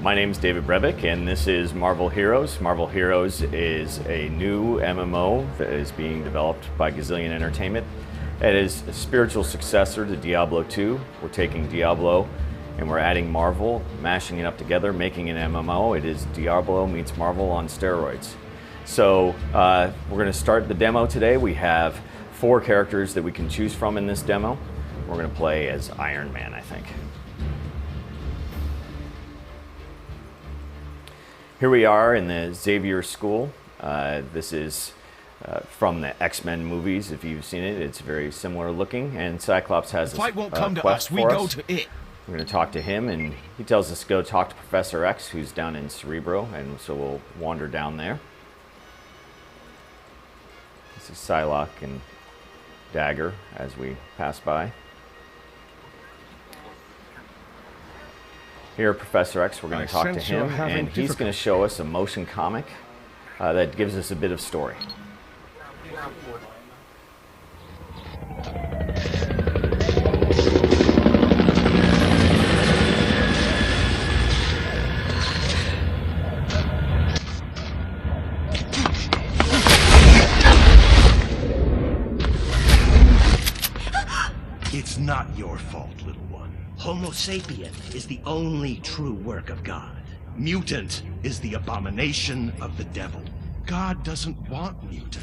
My name is David Brevik, and this is Marvel Heroes. Marvel Heroes is a new MMO that is being developed by Gazillion Entertainment. It is a spiritual successor to Diablo 2. We're taking Diablo and we're adding Marvel, mashing it up together, making an MMO. It is Diablo meets Marvel on steroids. So we're going to start the demo today. We have 4 characters that we can choose from in this demo. We're going to play as Iron Man, I think. Here we are in the Xavier School. This is from the X-Men movies. If you've seen it, it's very similar looking. And Cyclops has the fight won't come to quest us. We go to it. We're going to talk to him, and he tells us to go talk to Professor X, who's down in Cerebro, and so we'll wander down there. This is Psylocke and Dagger as we pass by. Here, Professor X, we're going to talk to him, and he's going to show us a motion comic that gives us a bit of story. It's not your fault, little one. Homo sapien is the only true work of God. Mutant is the abomination of the devil. God doesn't want mutants.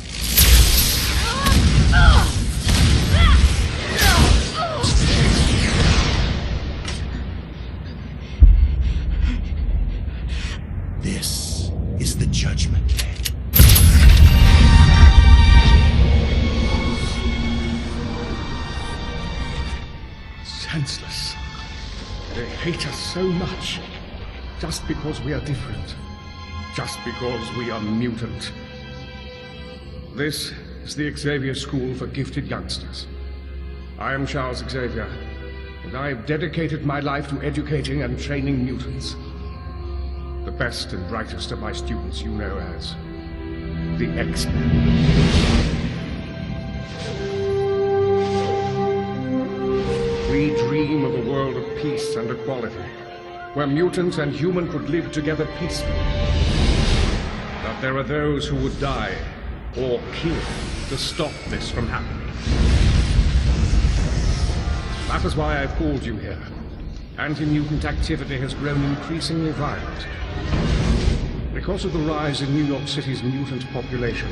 This is the Judgment Day. Senseless. They hate us so much, just because we are different, just because we are mutant. This is the Xavier School for Gifted Youngsters. I am Charles Xavier, and I have dedicated my life to educating and training mutants. The best and brightest of my students you know as the X-Men. We dream of a world of peace and equality, where mutant and human could live together peacefully. But there are those who would die, or kill, to stop this from happening. That is why I've called you here. Anti-mutant activity has grown increasingly violent. Because of the rise in New York City's mutant population,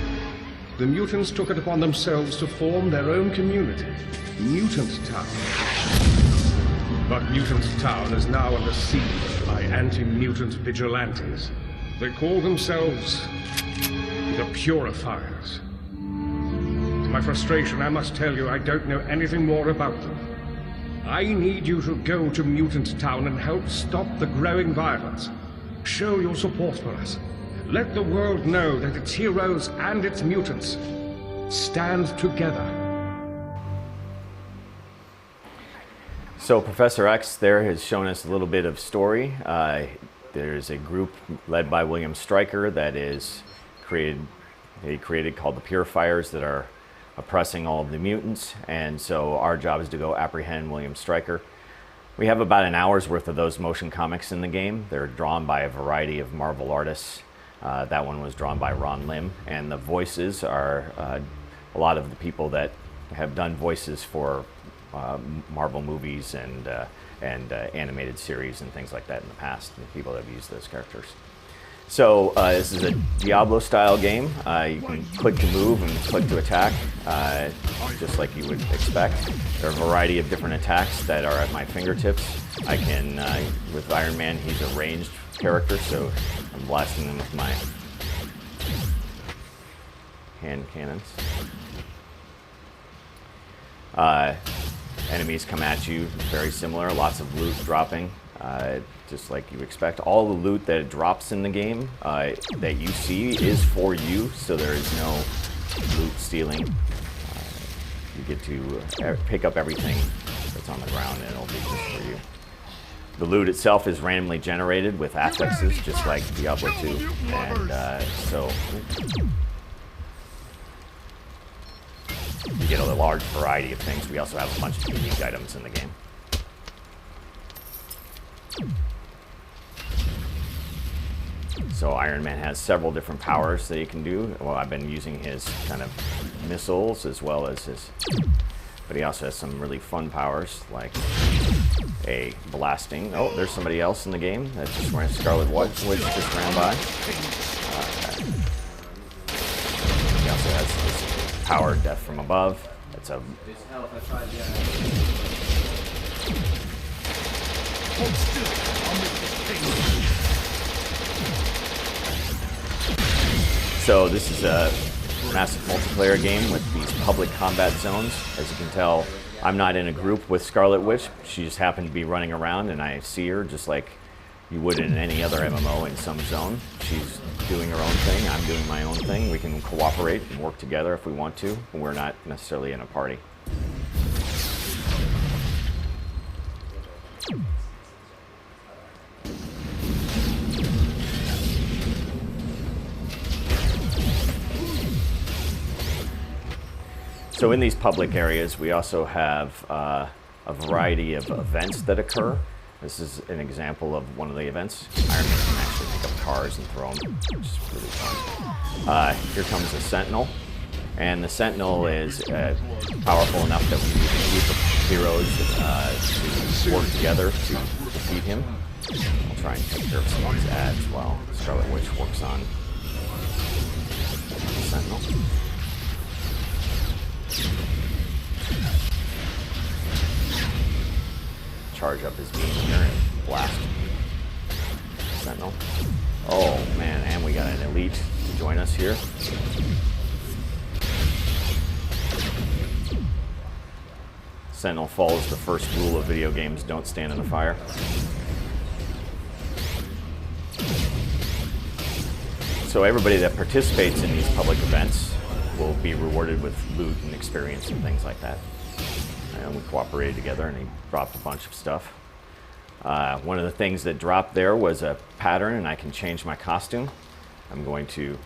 the mutants took it upon themselves to form their own community, Mutant Town. But Mutant Town is now under siege by anti-mutant vigilantes. They call themselves the Purifiers. To my frustration, I must tell you I don't know anything more about them. I need you to go to Mutant Town and help stop the growing violence. Show your support for us. Let the world know that its heroes and its mutants stand together. So Professor X there has shown us a little bit of story. There's a group led by William Stryker that is created called the Purifiers that are oppressing all of the mutants, and so our job is to go apprehend William Stryker. We have about an hour's worth of those motion comics in the game. They're drawn by a variety of Marvel artists. That one was drawn by Ron Lim, and the voices are a lot of the people that have done voices for Marvel movies and animated series and things like that in the past, the people that have used those characters. So this is a Diablo-style game. You can click to move and click to attack, just like you would expect. There are a variety of different attacks that are at my fingertips. I can, with Iron Man, he's a ranged character, so I'm blasting them with my hand cannons. Enemies come at you, very similar, lots of loot dropping, just like you expect. All the loot that drops in the game that you see is for you, so there is no loot stealing. You get to pick up everything that's on the ground and it'll be just for you. The loot itself is randomly generated with affixes, just like Diablo 2, and so you get a large variety of things. We also have a bunch of unique items in the game. So Iron Man has several different powers that he can do. Well, I've been using his kind of missiles as well as his, but he also has some really fun powers like a blasting. Oh, there's somebody else in the game that just ran. Scarlet Witch just ran by. He also has this power, death from above. That's a So this is a massive multiplayer game with these public combat zones. As you can tell, I'm not in a group with Scarlet Witch. She just happened to be running around and I see her just like you would in any other MMO in some zone. She's doing her own thing, I'm doing my own thing. We can cooperate and work together if we want to, but we're not necessarily in a party. So in these public areas, we also have a variety of events that occur. This is an example of one of the events. Iron Man can actually pick up cars and throw them, which is really fun. Here comes a Sentinel. And the Sentinel is powerful enough that we need a group of heroes to work together to defeat him. I'll try and take care of some of these ads while Scarlet Witch works on the Sentinel. Charge up his beam here and blast Sentinel. Oh man, and we got an elite to join us here. Sentinel follows the first rule of video games: don't stand in the fire. So everybody that participates in these public events will be rewarded with loot and experience and things like that. And we cooperated together and he dropped a bunch of stuff. One of the things that dropped there was a pattern, and I can change my costume. I'm going to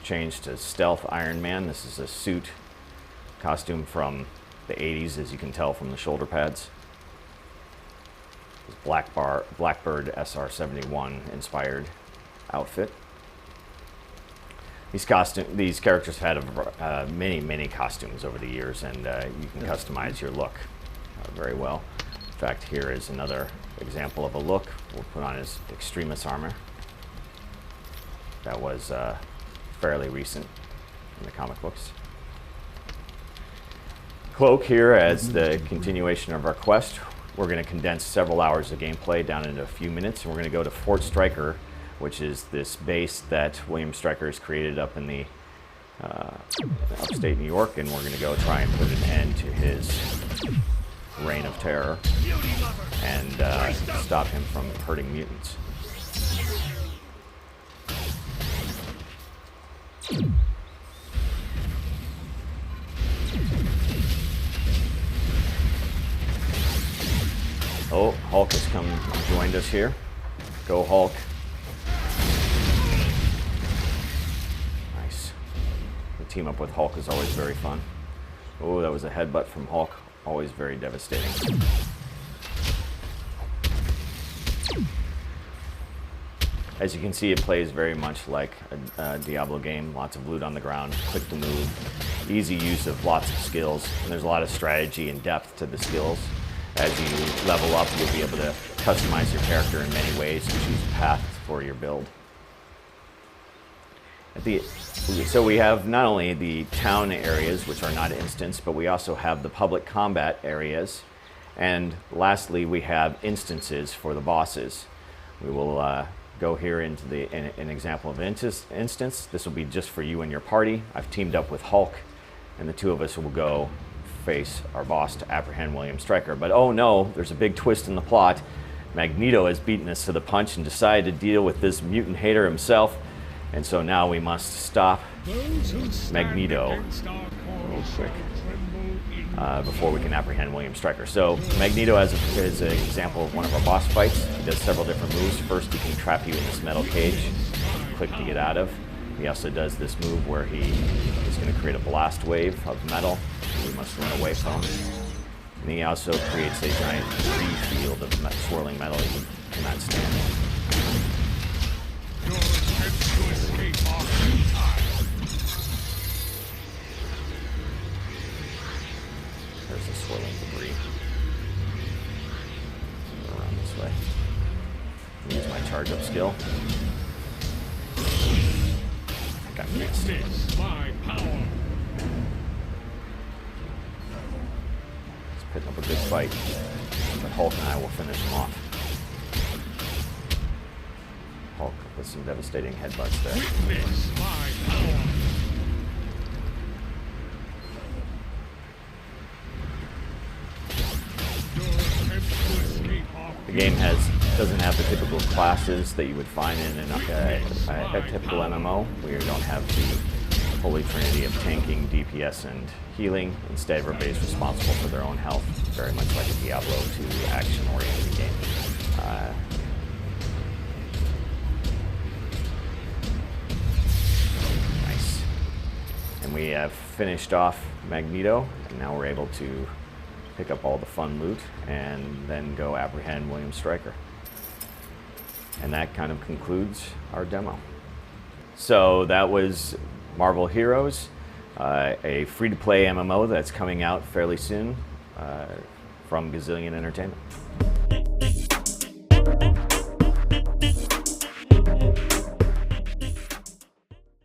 change to Stealth Iron Man. This is a suit costume from the 80s, as you can tell from the shoulder pads. This Blackbird SR-71 inspired outfit. These characters have had many costumes over the years, and you can customize your look very well. In fact, here is another example of a look. We'll put on his Extremis armor. That was fairly recent in the comic books. Cloak here as the continuation of our quest. We're going to condense several hours of gameplay down into a few minutes, and we're going to go to Fort Stryker, which is this base that William Stryker has created up in the upstate New York, and we're going to go try and put an end to his reign of terror and stop him from hurting mutants. Oh, Hulk has come and joined us here. Go Hulk. Nice. The team up with Hulk is always very fun. Oh, that was a headbutt from Hulk. Always very devastating. As you can see, it plays very much like a Diablo game. Lots of loot on the ground, click to move, easy use of lots of skills, and there's a lot of strategy and depth to the skills. As you level up, you'll be able to customize your character in many ways and choose a path for your build. So we have not only the town areas, which are not instanced, but we also have the public combat areas. And lastly, we have instances for the bosses. We will go here into an example of an instance. This will be just for you and your party. I've teamed up with Hulk, and the two of us will go face our boss to apprehend William Stryker. But oh no, there's a big twist in the plot. Magneto has beaten us to the punch and decided to deal with this mutant hater himself. And so now we must stop Magneto real quick before we can apprehend William Stryker. So Magneto is an example of one of our boss fights. He does several different moves. First, he can trap you in this metal cage, click to get out of. He also does this move where he is going to create a blast wave of metal we must run away from. And he also creates a giant tree field of swirling metal you cannot stand. charge up skill. I think I missed. Witness my power. He's picking up a good fight. But Hulk and I will finish him off. Hulk with some devastating headbutts there. Witness my power. The game doesn't have the typical classes that you would find in a typical MMO, where you don't have the holy trinity of tanking, DPS, and healing. Instead, everybody's responsible for their own health, very much like a Diablo 2 action-oriented game. Nice. And we have finished off Magneto, and now we're able to pick up all the fun loot and then go apprehend William Stryker. And that kind of concludes our demo. So that was Marvel Heroes, a free-to-play MMO that's coming out fairly soon from Gazillion Entertainment.